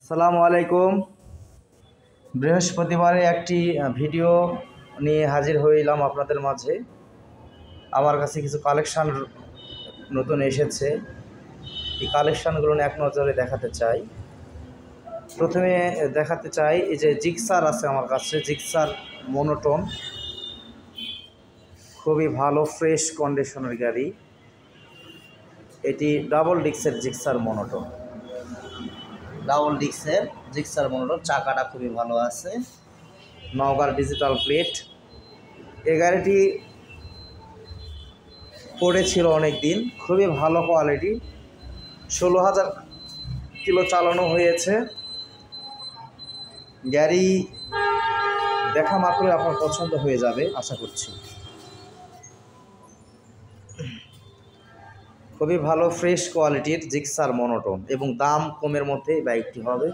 আসসালামু আলাইকুম। বৃহস্পতিবারে একটি ভিডিও নিয়ে হাজির হইলাম আপনাদের মাঝে। আমার কাছে কিছু কালেকশান নতুন এসেছে। এই কালেকশানগুলো এক নজরে দেখাতে চাই। প্রথমে দেখাতে চাই এই যে জিক্সার আছে আমার কাছে, জিক্সার মনোটোন, খুবই ভালো ফ্রেশ কন্ডিশনের গাড়ি। এটি ডাবল ডিক্সের জিক্সার মনোটোন, ডাবল ডিক্সের জিক্সার মনোটোন। চাকাটা খুবই ভালো আছে, নওগাঁর ডিজিটাল প্লেট। এই গাড়িটি পড়েছিল অনেক দিন, খুবই ভালো কোয়ালিটি। 16,000 কিলো চালানো হয়েছে। গাড়ি দেখা মাত্রই আপনার পছন্দ হয়ে যাবে আশা করছি। খুবই ভালো ফ্রেশ কোয়ালিটির জিক্সার মনোটোন এবং দাম কমের মধ্যে এই বাইকটি হবে।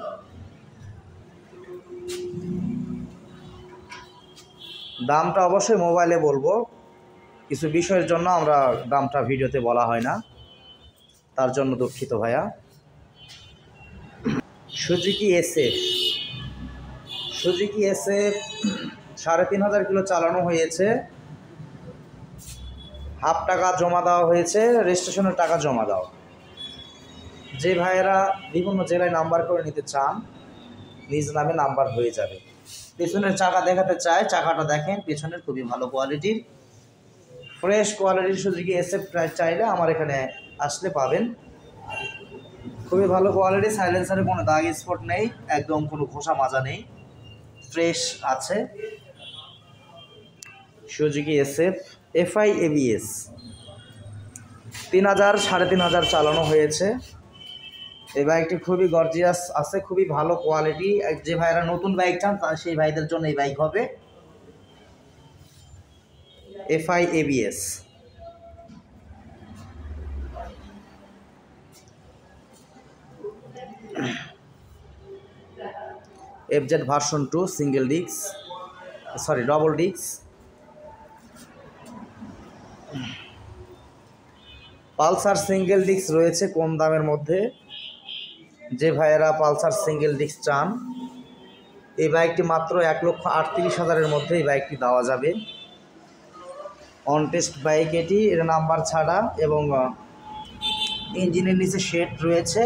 দামটা অবশ্যই মোবাইলে বলবো, কিছু বিষয়ের জন্য আমরা দামটা ভিডিওতে বলা হয় না, তার জন্য দুঃখিত ভাইয়া। সুজুকি এসএফ 3,500 কিলো চালানো হয়েছে। হাফ টাকা জমা দেওয়া হয়েছে, রেজিস্ট্রেশনের টাকা জমা দাও। যে ভাইয়েরা বিভিন্ন জেলায় নাম্বার করে নিতে চান, নিজ নামে নাম্বার হয়ে যাবে। পেছনের চাকা দেখাতে চাই, চাকাটা দেখেন, পেছনের খুবই ভালো কোয়ালিটির ফ্রেশ কোয়ালিটির সুজুকি এসএফ চাইলে আমার এখানে আসলে পাবেন। খুবই ভালো কোয়ালিটি, সাইলেন্সারে কোনো দাগ স্পট নেই, একদম কোনো ঘষা মাজা নেই, ফ্রেশ আছে। সুজুকি এসএফ এফআই এবিএস 3,000-3,500 চালানো হয়েছে। এই বাইকটি খুবই গর্জিয়াস আছে, খুবই ভালো কোয়ালিটি। যে ভাইরা নতুন বাইক চান সেই ভাইদের জন্য এই বাইক হবে। FI ABS FZ version 2 single disc, double disc. Pulsar single disc রয়েছে কম দামের মধ্যে। যে ভাইয়েরা পালসার সিঙ্গেল ডিস্ক চান, এই বাইকটি মাত্র 1,38,000-এর মধ্যে এই বাইকটি দেওয়া যাবে। অন টেস্ট বাইক এটি, এর নাম্বার ছাড়া এবং ইঞ্জিনের নিচে শেড রয়েছে।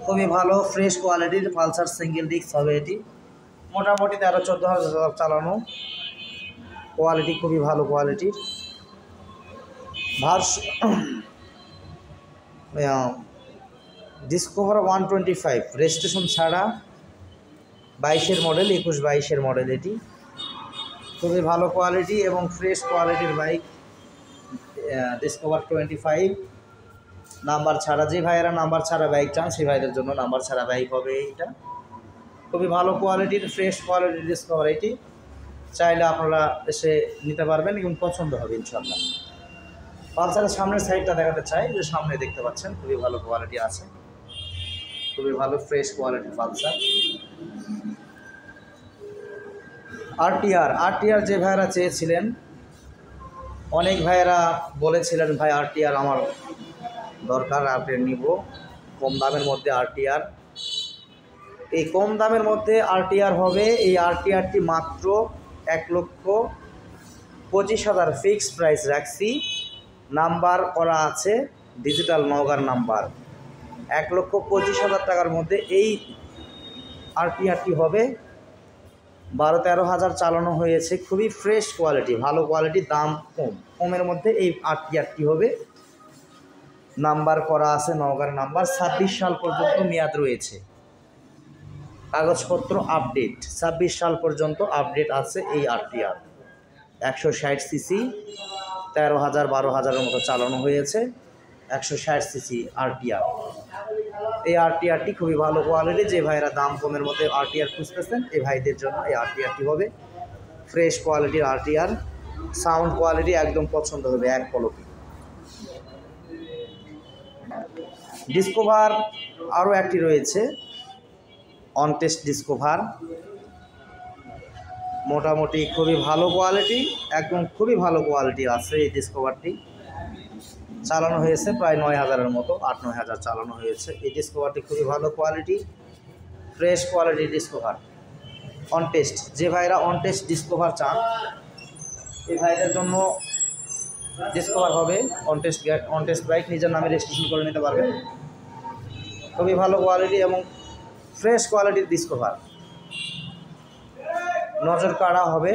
খুবই ভালো ফ্রেশ কোয়ালিটির পালসার সিঙ্গেল ডিস্ক হবে এটি। মোটামুটি 13-14,000 চালানো, কোয়ালিটি খুবই ভালো কোয়ালিটির। ডিসকভার 125 রেজিস্ট্রেশন ছাড়া, 22-এর মডেল, 21-22-এর মডেল। এটি খুবই ভালো কোয়ালিটি এবং ফ্রেশ কোয়ালিটির বাইক। ডিসকভার 25 নাম্বার ছাড়া। যে ভাইয়েরা নাম্বার ছাড়া বাইক চান সেই ভাইদের জন্য নাম্বার ছাড়া বাইক হবে এইটা। খুবই ভালো কোয়ালিটির ফ্রেশ কোয়ালিটির ডিসকভার এটি, চাইলে আপনারা এসে নিতে পারবেন এবং পছন্দ হবে ইনশাআল্লাহ। পালসারের সামনের সাইডটা দেখাতে চাই, যে সামনে দেখতে পাচ্ছেন খুবই ভালো কোয়ালিটি আছে, খুবই ভালো ফ্রেশ কোয়ালিটির পালসার। আরটিআর যে ভাইয়েরা চেয়েছিলেন, অনেক ভাইয়েরা বলেছিলেন ভাই আরটিআর আমার দরকার, আরটিআর নিব কম দামের মধ্যে। আরটিআর, এই কম দামের মধ্যে আরটিআর হবে। এই আরটিআরটি মাত্র 1,25,000 ফিক্সড প্রাইস রাখছি। নাম্বার করা আছে ডিজিটাল নওগাঁর নাম্বার। 1,25,000 টাকার মধ্যে এই আরটিআরটি হবে। 12-13,000 চালানো হয়েছে, খুবই ফ্রেশ কোয়ালিটি, ভালো কোয়ালিটি, দাম কমের মধ্যে এই আরটিআরটি হবে। নাম্বার করা আছে নওগাঁর নাম্বার। 26 সাল পর্যন্ত মেয়াদ রয়েছে, কাগজপত্র আপডেট। 26 সাল পর্যন্ত আপডেট আছে এই আরটিআর। 160 সিসি, 13,000-12,000-এর মতো চালানো হয়েছে। 160 সিসি আরটিআর। এই আরটিআরটি খুবই ভালো কোয়ালিটি। যে ভাইরা দাম কমের মধ্যে আরটিআর খুঁজতেছেন, এই ভাইদের জন্য এই আরটিআরটি হবে। ফ্রেশ কোয়ালিটির আরটিআর, সাউন্ড কোয়ালিটি একদম পছন্দ হবে এক পলকে। ডিসকভার আরও একটি রয়েছে, অন টেস্ট ডিসকভার। মোটামুটি খুবই ভালো কোয়ালিটি, একদম খুবই ভালো কোয়ালিটি আছে এই ডিসকভারটি। চালানো হয়েছে প্রায় 9,000-এর মতো, 8-9,000 চালানো হয়েছে। এই ডিসকভারটি খুবই ভালো quality, fresh quality discover on test. যে ভাইরা অন টেস্ট ডিসকভার চান এই ভাইদের জন্য ডিসকভার হবে। অন টেস্ট বাইক নিজের নামে রেজিস্ট্রেশন করে নিতে পারবেন। খুবই ভালো কোয়ালিটি এবং ফ্রেশ কোয়ালিটির ডিসকভার, নজর কাড়া হবে,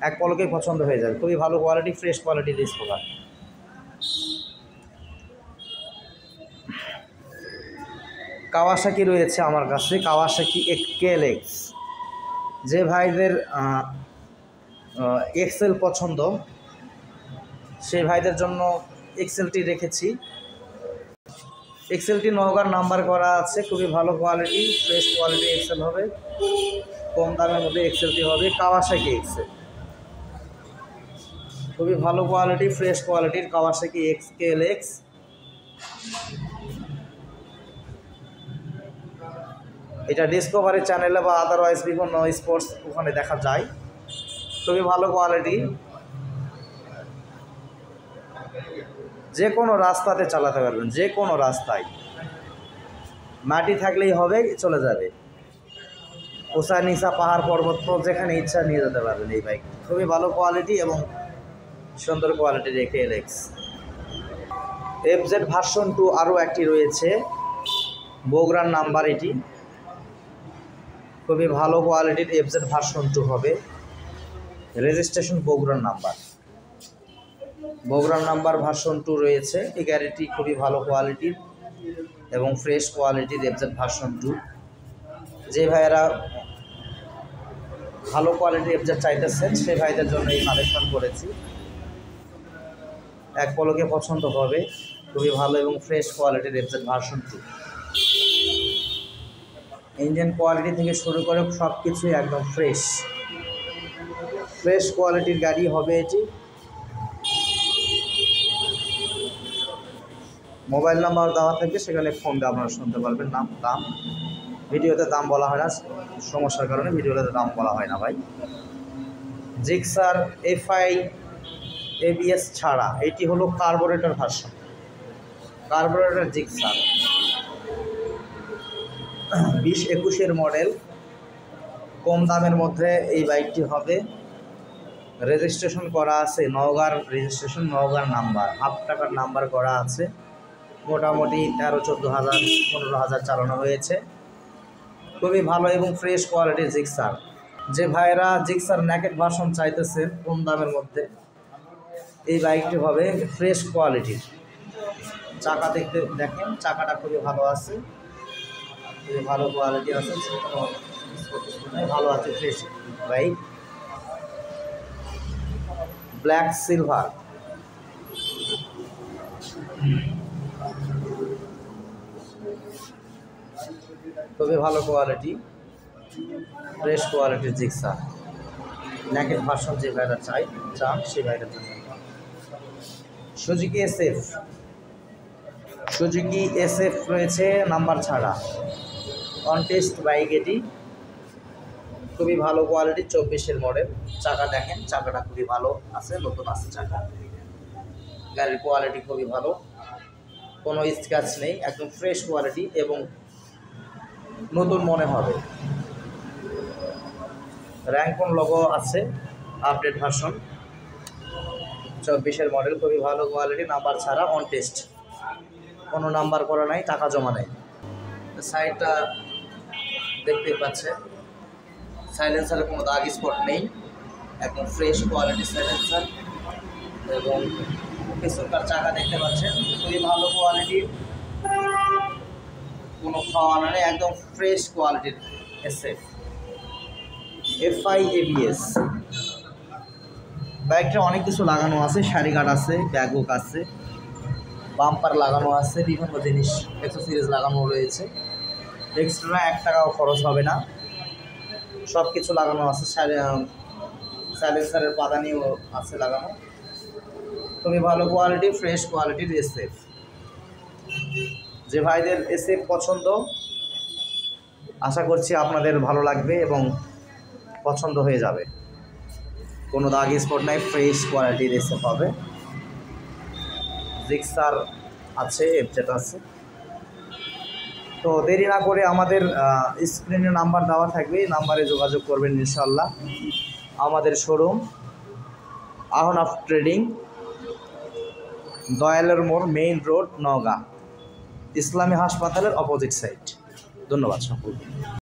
এক পলকেই পছন্দ হয়ে যাবে। খুবই ভালো কোয়ালিটি, ফ্রেশ কোয়ালিটির ডিসকভার। কাওয়াসাকি রয়েছে আমার কাছে, কাওয়াসাকি KLX। যে ভাইদের এক্সেল পছন্দ সেই ভাইদের জন্য এক্সেলটি রেখেছি। এক্সেলটি নওগাঁর নাম্বার করা আছে। খুবই ভালো কোয়ালিটি, ফ্রেশ কোয়ালিটি এক্সেল হবে, কম দামের মধ্যে এক্সেলটি হবে। কাওয়াসাকি এক্সেল খুবই ভালো কোয়ালিটি, ফ্রেশ কোয়ালিটির কাওয়াসাকি KLX। এটা ডিসকভারি চ্যানেলে বা আদারওয়াইজ বিভিন্ন স্পোর্টস ওখানে দেখা যায়। খুবই ভালো কোয়ালিটি, যে কোনো রাস্তাতে চালাতে পারবেন, যে কোনো রাস্তায়। মাটি থাকলেই হবে, চলে যাবে। উঁচা নিচা পাহাড় পর্বত যেখানে ইচ্ছা নিয়ে যেতে পারবেন এই বাইক। খুবই ভালো কোয়ালিটি এবং সুন্দর কোয়ালিটির KLX। FZ ভার্সন 2 আরও একটি রয়েছে, বগুড়ার নাম্বার এটি। খুবই ভালো কোয়ালিটির FZ ভার্সন 2 হবে, রেজিস্ট্রেশন বগুড়ার নাম্বার। বগুড়ার নাম্বার ভার্সন 2 রয়েছে। এই গাড়িটি খুবই ভালো কোয়ালিটির এবং ফ্রেশ কোয়ালিটির FZ ভার্সন 2। যে ভাইয়েরা ভালো কোয়ালিটির FZ চাইতেছেন সেই ভাইদের জন্য এই কালেকশন করেছি। এক পলকে পছন্দ হবে। খুবই ভালো এবং ফ্রেশ কোয়ালিটির FZ ভার্সন 2। ইঞ্জিন কোয়ালিটি থেকে শুরু করে সব কিছুই একদম ফ্রেশ কোয়ালিটির গাড়ি হবে এটি। মোবাইল নাম্বার দেওয়া থাকবে, সেখানে ফোন দিয়ে আপনারা শুনতে পারবেন। দাম ভিডিওতে দাম বলা হয় না, সমস্যার কারণে ভিডিওতে দাম বলা হয় না ভাই। জিক্সার FI ABS ছাড়া এটি হলো কার্বোরেটর ভার্সন, কার্বোরেটর জিক্সার 2021-এর মডেল। কম দামের মধ্যে এই বাইকটি হবে। রেজিস্ট্রেশন করা আছে নওগাঁর, রেজিস্ট্রেশন নওগাঁর নাম্বার, হাফ টাকার নাম্বার করা আছে। মোটামুটি 13-14,000 15,000 চালানো হয়েছে। খুবই ভালো এবং ফ্রেশ কোয়ালিটির জিক্সার। যে ভাইরা জিক্সার নেকেড ভার্সন চাইতেছেন কম দামের মধ্যে এই বাইকটি হবে ফ্রেশ কোয়ালিটির। চাকা দেখেন, চাকাটা খুবই ভালো আছে, খুবই ভালো কোয়ালিটি আছে, ভালো আছে, ফ্রেশ বাইক। ব্ল্যাক সিলভার খুবই ভালো কোয়ালিটি, ফ্রেশ কোয়ালিটির জিক্সার নেকেড ভার্সন। যে ভাইরা চান সেই ভাইটার জন্য সুজুকি SF রয়েছে নাম্বার ছাড়া, অন টেস্ট বাইক এটি। খুবই ভালো কোয়ালিটি, 24-এর মডেল। চাকা দেখেন, চাকাটা খুবই ভালো আছে, নতুন আছে চাকা। গাড়ির কোয়ালিটি খুবই ভালো, কোনো স্ক্র্যাচ নেই, একদম ফ্রেশ কোয়ালিটি এবং নতুন মনে হবে। র্যাঙ্কন লোগো আছে, আপডেট ভার্সন, 24-এর মডেল। খুবই ভালো কোয়ালিটি, নাম্বার ছাড়া, অন টেস্ট, কোনো নাম্বার করা নাই, টাকা জমা নেই। সাইডটা দেখতেই পাচ্ছেন, সাইলেন্সারে কোনো দাগ স্পট নেই, একদম ফ্রেশ কোয়ালিটির সাইলেন্সার। এবং পিছনকার চাকা দেখতে পাচ্ছেন, খুবই ভালো কোয়ালিটির, কোনো খাওয়ানো নেই, একদম ফ্রেশ কোয়ালিটির SF FI ABS। বাইকটা অনেক কিছু লাগানো আছে, শাড়ি গার্ড আছে, ব্যাগবুক আছে, বাম্পার লাগানো আছে, বিভিন্ন জিনিস অ্যাক্সেসরিজ লাগানো রয়েছে। এক্সট্রা 1 টাকাও খরচ হবে না, সব কিছু লাগানো আছে। সাইলেন্সারের পাদানিও আছে লাগানো। খুবই ভালো কোয়ালিটি, ফ্রেশ কোয়ালিটির SF। যে ভাইদের SF পছন্দ, আশা করছি আপনাদের ভালো লাগবে এবং পছন্দ হয়ে যাবে। কোনো দাগ স্পট নাই, ফ্রেশ কোয়ালিটির SF হবে। জিক্সার আছে, FZ আছে। তো দেরি না করে আমাদের স্ক্রিনে নাম্বার দেওয়া থাকবে, নাম্বারে যোগাযোগ করবেন ইনশাল্লাহ। আমাদের শোরুম আহনাফ ট্রেডিং, দয়ালের মোড়, মেইন রোড, নওগাঁ, ইসলামী হাসপাতালের অপোজিট সাইড। ধন্যবাদ সকলকে।